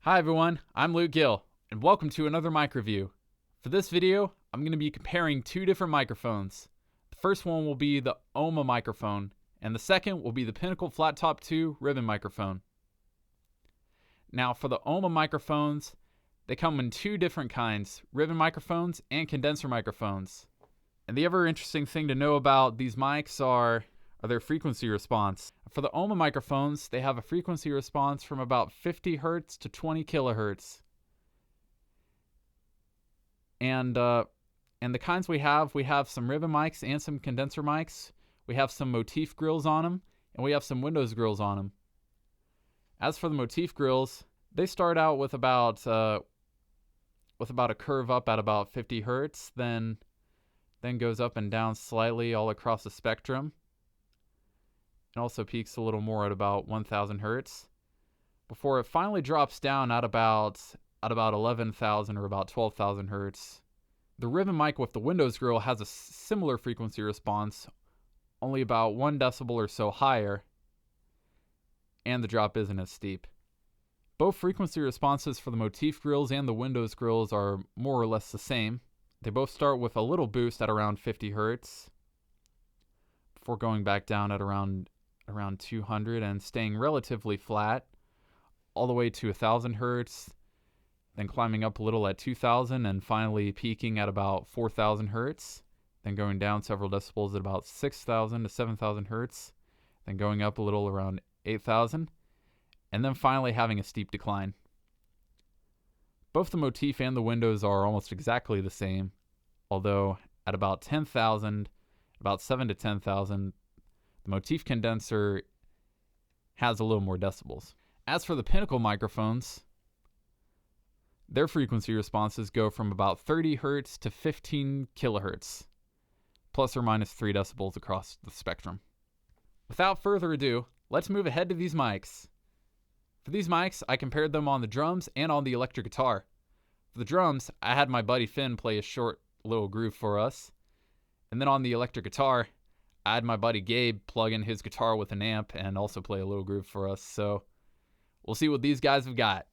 Hi everyone, I'm Luke Gill, and welcome to another mic review. For this video, I'm going to be comparing two different microphones. The first one will be the OHMA microphone, and the second will be the Pinnacle Flat Top 2 ribbon microphone. Now for the OHMA microphones, they come in two different kinds, ribbon microphones and condenser microphones. And the other interesting thing to know about these mics are their frequency response. For the OHMA microphones, they have a frequency response from about 50 Hz to 20 kilohertz. And the kinds we have some ribbon mics and some condenser mics. We have some motif grills on them, and we have some Windows grills on them. As for the motif grills, they start out with about a curve up at about 50 Hz, then goes up and down slightly all across the spectrum. It also peaks a little more at about 1000 Hz before it finally drops down at about 11,000 or about 12,000 Hz. The ribbon mic with the Windows grill has a similar frequency response, only about 1 decibel or so higher, and the drop isn't as steep. Both frequency responses for the motif grills and the Windows grills are more or less the same. They both start with a little boost at around 50 Hz before going back down at around 200 and staying relatively flat all the way to 1000 Hz, then climbing up a little at 2000 and finally peaking at about 4000 Hz, then going down several decibels at about 6000 to 7000 Hz, then going up a little around 8000, and then finally having a steep decline. Both the motif and the Windows are almost exactly the same, although at about 10,000, about 7 to 10,000, the motif condenser has a little more decibels. As for the Pinnacle microphones, their frequency responses go from about 30 Hz to 15 kilohertz, plus or minus 3 decibels across the spectrum. Without further ado, let's move ahead to these mics. For these mics, I compared them on the drums and on the electric guitar. For the drums, I had my buddy Finn play a short little groove for us. And then on the electric guitar, I had my buddy Gabe plug in his guitar with an amp and also play a little groove for us. So we'll see what these guys have got.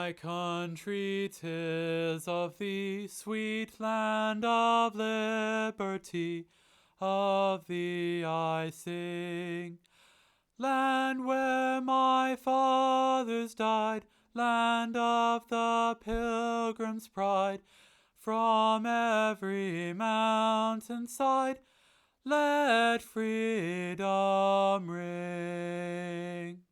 My country, 'tis of thee, sweet land of liberty, of thee I sing. Land where my fathers died, land of the Pilgrim's pride, from every mountain side, let freedom ring.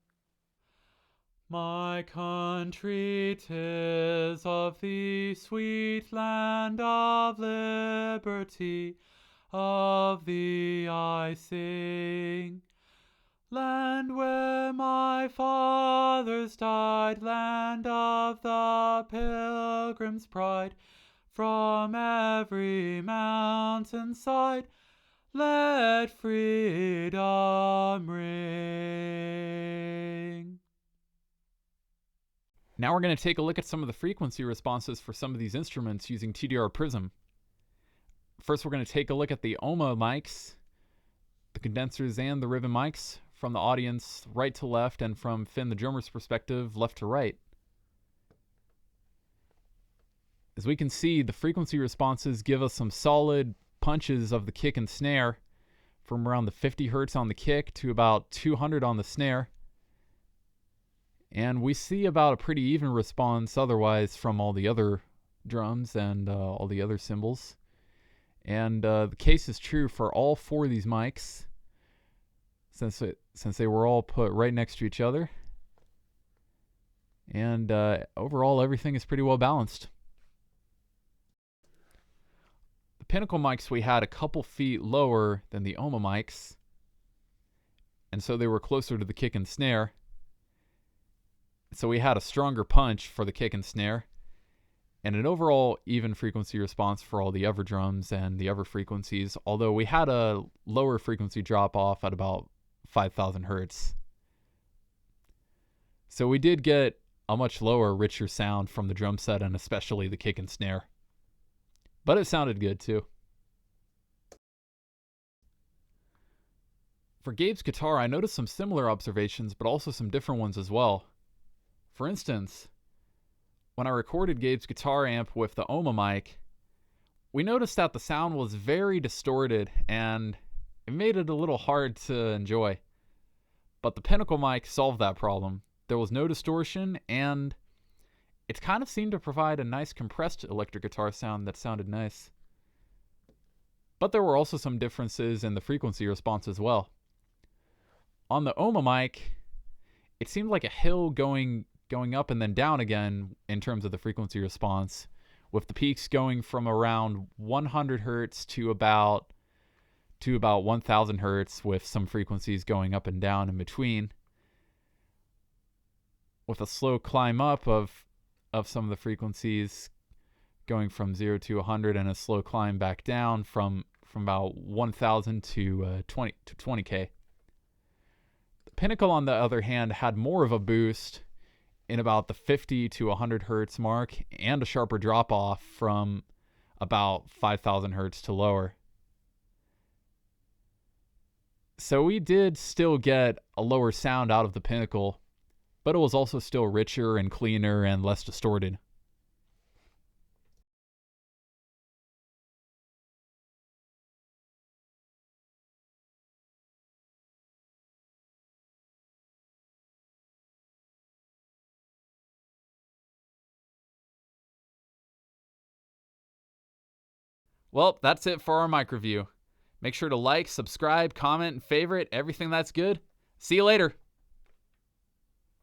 My country, 'tis of thee, sweet land of liberty, of thee I sing. Land where my fathers died, land of the Pilgrim's pride, from every mountain side, let freedom ring. Now we're going to take a look at some of the frequency responses for some of these instruments using TDR Prism. First, we're going to take a look at the OHMA mics, the condensers and the ribbon mics, from the audience right to left, and from Finn the drummer's perspective, left to right. As we can see, the frequency responses give us some solid punches of the kick and snare, from around the 50 hertz on the kick to about 200 on the snare. And we see about a pretty even response otherwise from all the other drums and all the other cymbals. And the case is true for all four of these mics, since they were all put right next to each other. And overall, everything is pretty well balanced. The Pinnacle mics we had a couple feet lower than the OHMA mics, and so they were closer to the kick and snare. So we had a stronger punch for the kick and snare, and an overall even frequency response for all the other drums and the other frequencies, although we had a lower frequency drop off at about 5,000 hertz. So we did get a much lower, richer sound from the drum set, and especially the kick and snare. But it sounded good too. For Gabe's guitar, I noticed some similar observations, but also some different ones as well. For instance, when I recorded Gabe's guitar amp with the OHMA mic, we noticed that the sound was very distorted and it made it a little hard to enjoy. But the Pinnacle mic solved that problem. There was no distortion, and it kind of seemed to provide a nice compressed electric guitar sound that sounded nice. But there were also some differences in the frequency response as well. On the OHMA mic, it seemed like a hill going up and then down again in terms of the frequency response, with the peaks going from around 100 hertz to about 1000 hertz, with some frequencies going up and down in between, with a slow climb up of some of the frequencies going from 0 to 100, and a slow climb back down from about 1000 to 20k. The Pinnacle, on the other hand, had more of a boost in about the 50 to 100 hertz mark, and a sharper drop off from about 5,000 hertz to lower. So we did still get a lower sound out of the Pinnacle, but it was also still richer and cleaner and less distorted. Well, that's it for our mic review. Make sure to like, subscribe, comment, and favorite everything that's good. See you later.